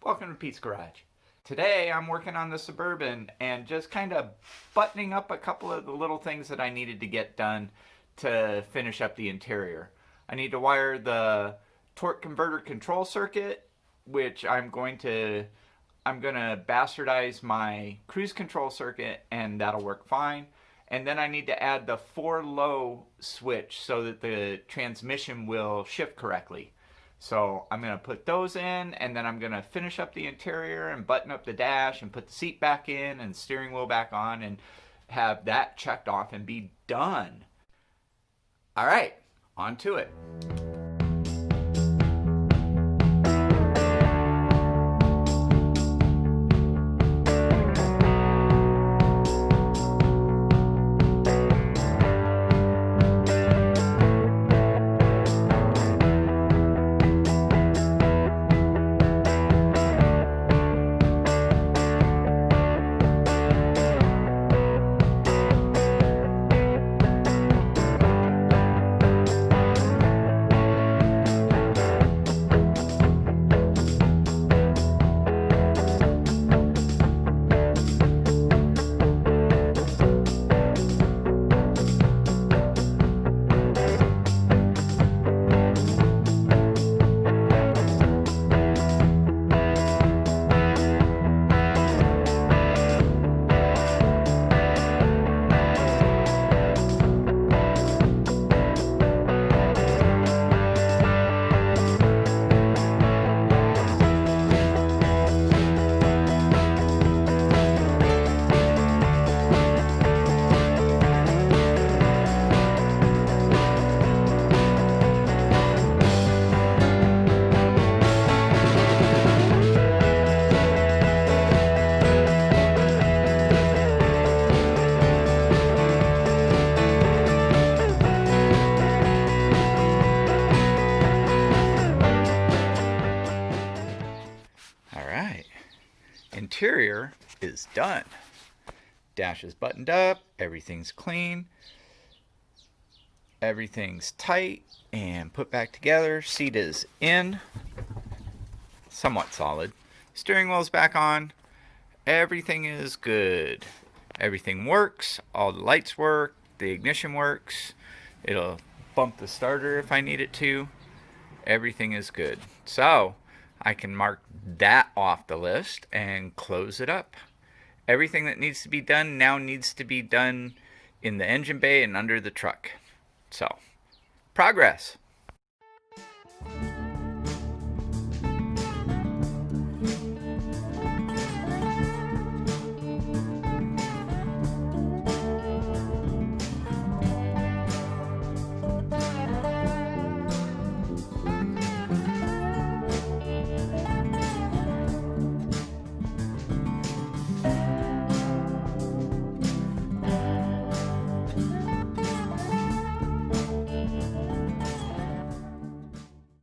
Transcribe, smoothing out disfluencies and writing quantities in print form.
Welcome to Pete's Garage. Today I'm working on the Suburban and just kind of buttoning up a couple of the little things that I needed to get done to finish up the interior. I need to wire the torque converter control circuit, which I'm going to bastardize my cruise control circuit, and that'll work fine. And then I need to add the 4 low switch so that the transmission will shift correctly. So I'm going to put those in, and then I'm going to finish up the interior and button up the dash and put the seat back in and steering wheel back on and have that checked off and be done. All right, on to it. Interior is done. Dash is buttoned up, everything's clean, everything's tight and put back together. Seat is in, somewhat solid. Steering wheel's back on. Everything is good. Everything works. All the lights work. The ignition works. It'll bump the starter if I need it to. Everything is good. So I can mark that off the list and close it up. Everything that needs to be done now needs to be done in the engine bay and under the truck. So, progress.